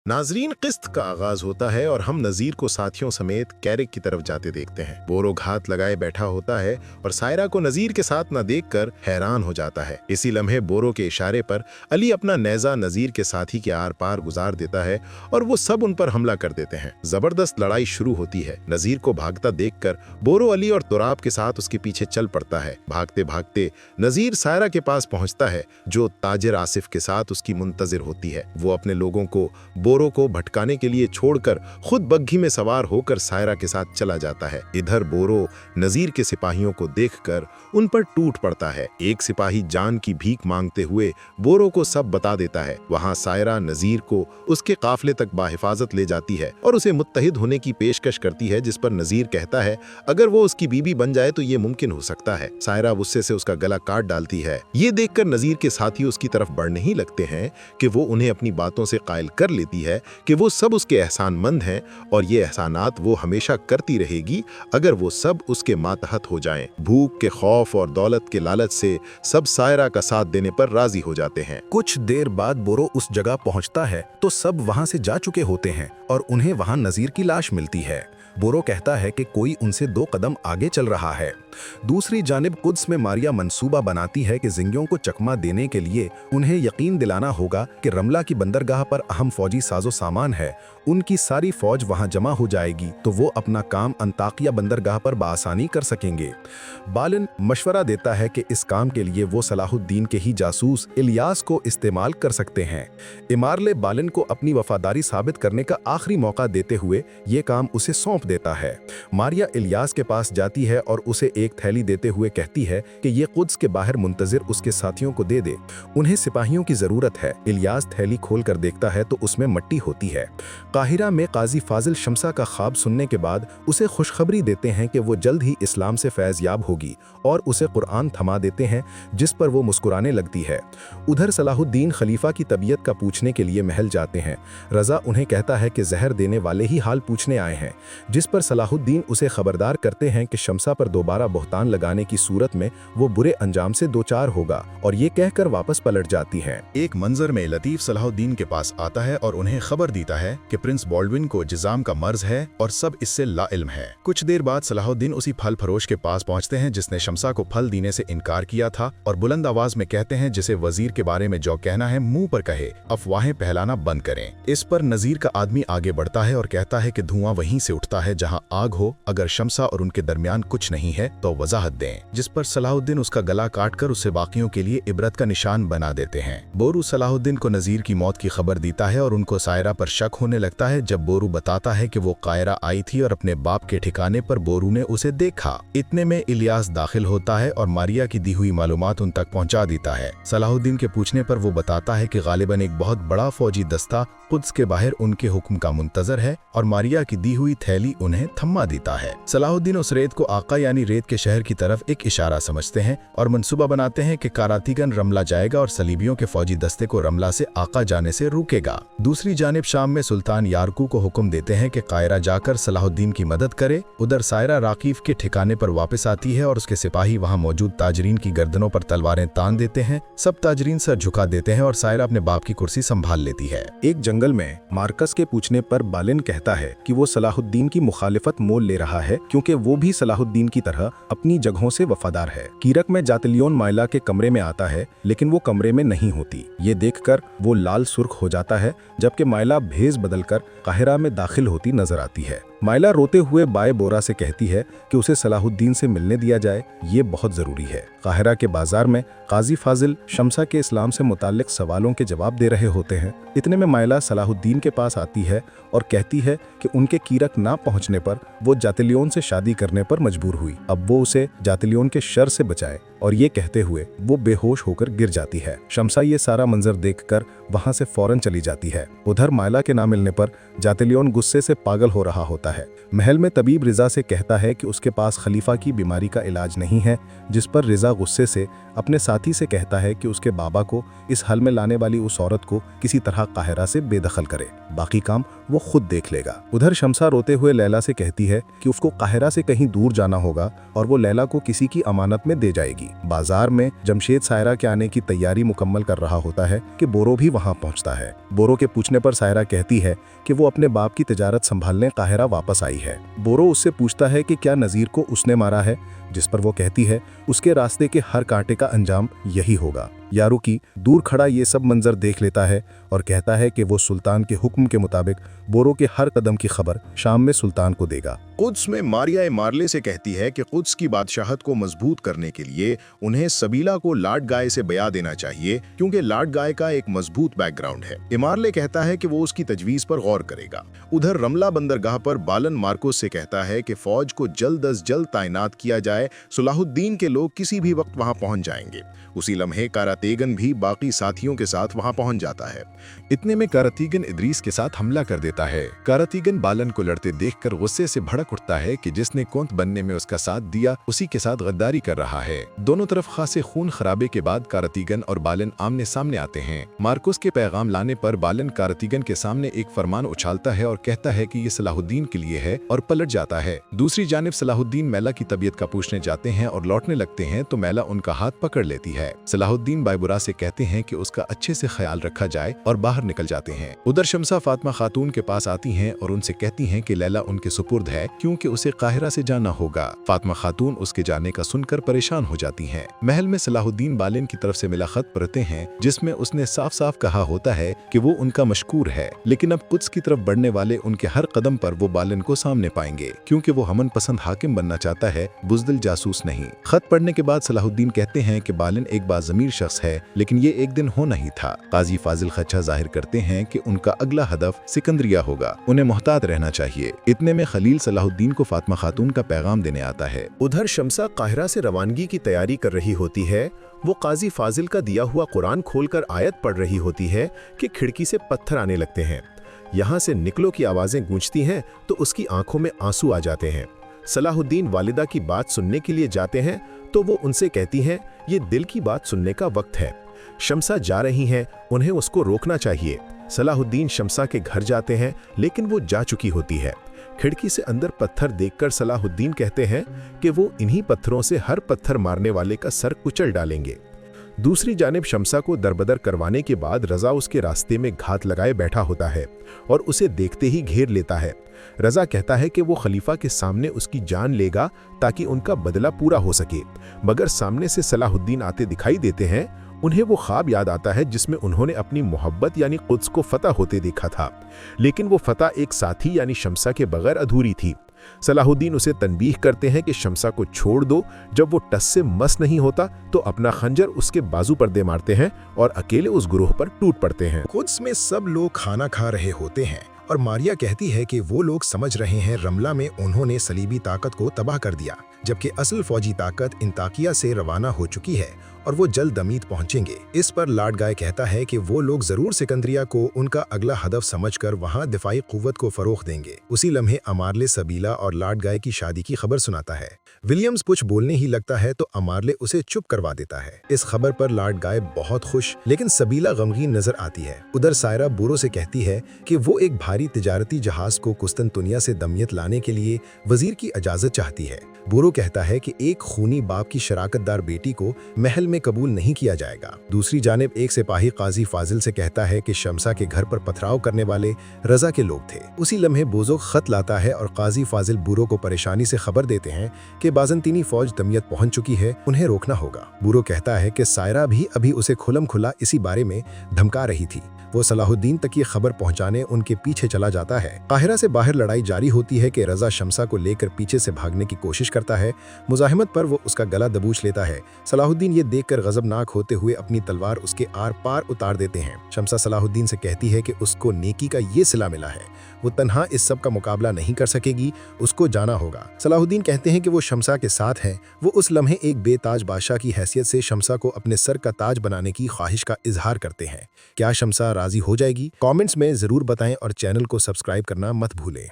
नाजरीन, किस्त का आगाज होता है और हम नजीर को साथियों समेत कैरिक की तरफ जाते देखते हैं। बोरो घात लगाए बैठा होता है और सायरा को नजीर के साथ न देखकर हैरान हो जाता है। इसी लम्हे बोरो के इशारे पर अली अपना नेजा नजीर के साथी के आर पार गुजार देता है और वो सब उन पर हमला कर देते हैं। जबरदस्त लड़ाई शुरू होती है। नजीर को भागता देखकर बोरो अली और तुराब के साथ उसके पीछे चल पड़ता है। भागते भागते नजीर सायरा के पास पहुंचता है जो ताजिर आसिफ के साथ उसकी मुंतजिर होती है। वो अपने लोगों को बोरो को भटकाने के लिए छोड़कर खुद बग्घी में सवार होकर सायरा के साथ चला जाता है। इधर बोरो नजीर के सिपाहियों को देखकर उन पर टूट पड़ता है। एक सिपाही जान की भीख मांगते हुए बोरो को सब बता देता है। वहां सायरा नजीर को उसके काफिले तक बाहिफाजत ले जाती है और उसे मुत्तहिद होने की पेशकश करती है, जिस पर नजीर कहता है अगर वो उसकी बीबी बन जाए तो ये मुमकिन हो सकता है। सायरा गुस्से से उसका गला काट डालती है। ये देखकर नजीर के साथी उसकी तरफ बढ़ने ही लगते हैं कि वो उन्हें अपनी बातों से कायल कर लेती है कि वो सब उसके एहसानमंद हैं और ये एहसानात वो हमेशा करती रहेगी अगर वो सब उसके मातहत हो जाएं। भूख के खौफ और दौलत के लालच से सब सायरा का साथ देने पर राजी हो जाते हैं। कुछ देर बाद बोरो उस जगह पहुंचता है तो सब वहां से जा चुके होते हैं और उन्हें वहां नजीर की लाश मिलती है। बोरो कहता है कि कोई उनसे 2 कदम आगे चल रहा है। दूसरी जानिब कुद्स में मारिया मंसूबा बनाती है कि जिंगियों को चकमा देने के लिए उन्हें यकीन दिलाना होगा कि रमला की बंदरगाह पर अहम फौजी साजो सामान है। उनकी सारी फौज वहां जमा हो जाएगी तो वो अपना काम अंताकिया बंदरगाह पर बासानी कर सकेंगे। बालिन मशवरा देता है कि इस काम के लिए वो सलाहुद्दीन के ही जासूस इलियास को इस्तेमाल कर सकते हैं। इमारले बालिन को अपनी वफादारी साबित करने का आखिरी मौका देते हुए ये काम उसे सौंप देता है। मारिया इलियास के पास जाती है और उसे एक थैली देते हुए कहती है कि ये कुद्स के बाहर मुंतजिर उसके साथियों को दे दे, उन्हें सिपाहियों की जरूरत है। इलियास थैली खोल कर देखता है तो उसमें मट्टी होती है। काहिरा में काजी फाजिल शमसा का ख्वाब सुनने के बाद उसे खुशखबरी देते हैं कि वो जल्द ही इस्लाम से फैज़ याब होगी और उसे कुरान थमा देते हैं, जिस पर वो मुस्कुराने लगती है। उधर सलाहुद्दीन खलीफा की तबीयत का पूछने के लिए महल जाते हैं। रजा उन्हें कहता है कि जहर देने वाले ही हाल पूछने आए हैं, जिस पर सलाहुद्दीन उसे खबरदार करते हैं कि शमसा पर दोबारा बहतान लगाने की सूरत में वो बुरे अंजाम से दो चार होगा और ये कहकर वापस पलट जाती हैं। एक मंजर में लतीफ सलाहुद्दीन के पास आता है और उन्हें खबर देता है कि प्रिंस बॉल्डविन को जिजाम का मर्ज है और सब इससे लाइल्म है। कुछ देर बाद सलाहुद्दीन उसी फल फरोश के पास पहुंचते हैं जिसने शमसा को फल देने से इनकार किया था और बुलंद आवाज में कहते हैं जिसे वजीर के बारे में जो कहना है मुंह पर कहे, अफवाहें फैलाना बंद करें। इस पर नजीर का आदमी आगे बढ़ता है और कहता है कि धुआं वहीं से उठता है जहां आग हो, अगर शमसा और उनके दरमियान कुछ नहीं है तो वजाहत दें। जिस पर सलाहुद्दीन उसका गला काटकर उसे बाकियों के लिए इबरत का निशान बना देते हैं। बोरू सलाहुद्दीन को नजीर की मौत की खबर देता है और उनको सायरा पर शक होने लगता है जब बोरू बताता है कि वो कायरा आई थी और अपने बाप के ठिकाने पर बोरू ने उसे देखा। इतने में इलियास दाखिल होता है और मारिया की दी हुई मालूमात उन तक पहुंचा देता है। सलाहुद्दीन के पूछने पर वो बताता है कि गालिबन एक बहुत बड़ा फौजी दस्ता कुद्स के बाहर उनके हुक्म का मुंतजर है और मारिया की दी हुई थैली उन्हें थमा देता है। सलाहुद्दीन उस रेत को आका यानी रेत के शहर की तरफ एक इशारा समझते हैं और मंसूबा बनाते हैं कि कारातीगन रमला जाएगा और सलीबियों के फौजी दस्ते को रमला से आका जाने से रोकेगा। दूसरी जानिब शाम में सुल्तान यारकू को हुक्म देते हैं कि कायरा जाकर सलाहुद्दीन की मदद करे। उधर सायरा राकीफ के ठिकाने पर वापस आती है और उसके सिपाही वहां मौजूद ताजरीन की गर्दनों पर तलवारें तान देते हैं। सब ताजरीन सर झुका देते हैं और सायरा अपने बाप की कुर्सी संभाल लेती है। एक जंगल में मार्कस के पूछने पर बालिन कहता है कि वो सलाहुद्दीन की मुखालिफत मोल ले रहा है क्योंकि वो भी सलाहुद्दीन की तरह अपनी जगहों से वफादार है। कीरक में जातिलियोन माइला के कमरे में आता है लेकिन वो कमरे में नहीं होती। ये देखकर वो लाल सुर्ख हो जाता है जबकि माइला भेस बदलकर काहिरा में दाखिल होती नजर आती है। माइला रोते हुए बाय बोरा से कहती है कि उसे सलाहुद्दीन से मिलने दिया जाए, ये बहुत ज़रूरी है। काहिरा के बाजार में काजी फाजिल शमसा के इस्लाम से मुताल्लिक सवालों के जवाब दे रहे होते हैं। इतने में माइला सलाहुद्दीन के पास आती है और कहती है कि उनके कीरक ना पहुंचने पर वो जातिलियोन से शादी करने पर मजबूर हुई। अब वो उसे जातिलियोन के शर से बचाए और ये कहते हुए वो बेहोश होकर गिर जाती है। शमसा ये सारा मंजर देखकर वहां से फौरन चली जाती है। उधर माइला के ना मिलने पर जातिलियोन गुस्से से पागल हो रहा होता जाता है। महल में तबीब रिजा से कहता है कि उसके पास खलीफा की बीमारी का इलाज नहीं है, जिस पर रिजा गुस्से से अपने साथी से कहता है कि उसके बाबा को इस हल में लाने वाली उस औरत को किसी तरह काहिरा से बेदखल करे, बाकी काम वो खुद देख लेगा। उधर शम्सा रोते हुए लैला से कहती है कि उसको काहिरा से कहीं दूर जाना होगा और वो लैला को किसी की अमानत में दे जाएगी। बाजार में जमशेद सायरा के आने की तैयारी मुकम्मल कर रहा होता है कि बोरो भी वहां पहुंचता है। बोरो के पूछने पर सायरा कहती है कि वो अपने बाप की तिजारत संभालने काहिरा वापस आई है। बोरो उससे पूछता है कि क्या नज़ीर को उसने मारा है, जिस पर वो कहती है उसके रास्ते के हर कांटे का अंजाम यही होगा। यारुकी दूर खड़ा ये सब मंजर देख लेता है और कहता है कि वो सुल्तान के हुक्म के मुताबिक बोरो के हर कदम की खबर शाम में सुल्तान को देगा। कुद्स में मारिया मार्ले से कहती है कि कुद्स की बादशाहत को मजबूत करने के लिए उन्हें सबीला को लाड गाय से बया देना चाहिए, क्योंकि लाड गाय का एक मजबूत बैकग्राउंड है। इमारले कहता है कि वो उसकी तजवीज पर गौर करेगा। उधर रमला बंदरगाह पर बालन मार्कोस से कहता है कि फौज को जल्द अज जल्द तैनात किया जाए, सलाहुद्दीन के लोग किसी भी वक्त वहां पहुंच जाएंगे। उसी लम्हे कारातेगन भी बाकी साथियों के साथ वहां पहुंच जाता है। इतने में कारातीगन इदरीस के साथ हमला कर देता है। कारातीगन बालन को लड़ते देखकर गुस्से से भड़क उठता है कि जिसने कोंत बनने में उसका साथ दिया उसी के साथ गद्दारी कर रहा है। दोनों तरफ खासे खून खराबे के बाद कारातीगन और बालन आमने सामने आते हैं। मार्कोस के पैगाम लाने पर बालन कारातीगन के सामने एक फरमान उछालता है और कहता है कि ये सलाहुद्दीन के लिए है और पलट जाता है। दूसरी जानिब सलाहुद्दीन मैला की तबीयत का पूछने जाते हैं और लौटने लगते हैं तो मैला उनका हाथ पकड़ लेती है। सलाहुद्दीन बायबुरा से कहते हैं कि उसका अच्छे से ख्याल रखा जाए और बाहर निकल जाते हैं। उधर शम्सा फातिमा खातून के पास आती हैं और उनसे कहती हैं कि लैला उनके सुपुर्द है, क्योंकि उसे काहिरा से जाना होगा। फातिमा खातून उसके जाने का सुनकर परेशान हो जाती हैं। महल में सलाहुद्दीन बालिन की तरफ से मिला खत पढ़ते हैं, जिसमें उसने साफ साफ कहा होता है कि वो उनका मशकूर है, लेकिन अब कुद्स की तरफ बढ़ने वाले उनके हर कदम पर वो बालिन को सामने पाएंगे, क्योंकि वो हमन पसंद हाकिम बनना चाहता है, बुजदिल जासूस नहीं। खत पढ़ने के बाद सलाहुद्दीन कहते हैं कि बालिन एक बाज़मीर शख्स है, लेकिन ये एक दिन होना ही था। काजी फाजिल खदशा जाहिर करते हैं कि उनका अगला हदफ सिकंदरिया होगा, उन्हें मोहतात रहना चाहिए। इतने में खलील सलाहुद्दीन को फातिमा खातून का पैगाम देने आता है। उधर शम्सा काहिरा से रवानगी की तैयारी कर रही होती है। वो काजी फाजिल का दिया हुआ कुरान खोलकर आयत पढ़ रही होती है कि खिड़की से पत्थर आने लगते हैं। यहाँ से निकलो की आवाजें गूंजती हैं तो उसकी आंखों में आंसू आ जाते हैं। सलाहुद्दीन वालिदा की बात सुनने के लिए जाते हैं तो वो उनसे कहती हैं, ये दिल की बात सुनने का वक्त है। शम्सा जा रही हैं, उन्हें उसको रोकना चाहिए। सलाहुद्दीन शम्सा के घर जाते हैं, लेकिन वो जा चुकी होती है। खिड़की से अंदर पत्थर देखकर सलाहुद्दीन कहते हैं कि वो इन्हीं पत्थरों से हर पत्थर मारने वाले का सर कुचल डालेंगे। दूसरी जानिब शम्सा को दरबदर करवाने के बाद रजा उसके रास्ते में घात लगाए बैठा होता है और उसे देखते ही घेर लेता है। रजा कहता है कि वो खलीफा के सामने उसकी जान लेगा ताकि उनका बदला पूरा हो सके, मगर सामने से सलाहुद्दीन आते दिखाई देते हैं। उन्हें वो ख्वाब याद आता है जिसमें उन्होंने अपनी मोहब्बत यानी कुद्स को फतह होते देखा था, लेकिन वो फतह एक साथी यानी शम्सा के बगैर अधूरी थी। सलाहुद्दीन उसे तनबीह करते हैं कि शम्सा को छोड़ दो। जब वो टस से मस नहीं होता तो अपना खंजर उसके बाजू पर दे मारते हैं और अकेले उस गुरूह पर टूट पड़ते हैं। कुद्स में सब लोग खाना खा रहे होते हैं और मारिया कहती है कि वो लोग समझ रहे हैं रमला में उन्होंने सलीबी ताकत को तबाह कर दिया, जबकि असल फौजी ताकत इंताकिया से रवाना हो चुकी है और वो जल्द दमीत पहुंचेंगे। इस पर लाड गाय कहता है कि वो लोग जरूर सिकंदरिया को उनका अगला हदफ समझकर वहां दिफाई कुव्वत को फरोख देंगे। उसी लम्हे अमारले सबीला और लाड गाय की शादी की खबर सुनाता है। विलियम्स कुछ बोलने ही लगता है तो अमारले उसे चुप करवा देता है। इस खबर पर लाड गाय बहुत खुश, लेकिन सबीला गमगीन नजर आती है। उधर सायरा बोरो से कहती है कि वो एक भारी तिजारती जहाज को कुस्तनतुनिया से दमियत लाने के लिए वजीर की इजाजत चाहती है। बोरो कहता है कि एक खूनी बाप की शराकतदार बेटी को महल में कबूल नहीं किया जाएगा। दूसरी जानिब एक सिपाही काजी फाजिल से कहता है कि शम्सा के घर पर पथराव करने वाले रजा के लोग थे। उसी लम्हे बोजो खत लाता है और काजी फाजिल बोरो को परेशानी से खबर देते हैं कि बाजंतीनी फौज दमियत पहुंच चुकी है, उन्हें रोकना होगा। बोरो कहता है कि सायरा भी अभी उसे खुलम खुला इसी बारे में धमका रही थी। वो सलाहुद्दीन तक ये खबर पहुंचाने उनके पीछे चला जाता है। काहिरा से बाहर लड़ाई जारी होती है कि रजा शम्सा को लेकर पीछे से भागने की कोशिश करता है। मुजाहिमत पर वो उसका गला दबोच लेता है। सलाहुद्दीन ये देखकर गजबनाक होते हुए अपनी तलवार उसके आर पार उतार देते हैं। शम्सा सलाहुद्दीन से कहती है कि उसको नेकी का ये सिला मिला है, वो तन्हा इस सब का मुकाबला नहीं कर सकेगी, उसको जाना होगा। सलाहुद्दीन कहते हैं कि वो शम्सा के साथ हैं। वो उस लम्हे एक बेताज बादशाह की हैसियत से शम्सा को अपने सर का ताज बनाने की ख्वाहिश का इजहार करते हैं। क्या शम्सा राजी हो जाएगी? कमेंट्स में जरूर बताएं और चैनल को सब्सक्राइब करना मत भूलें।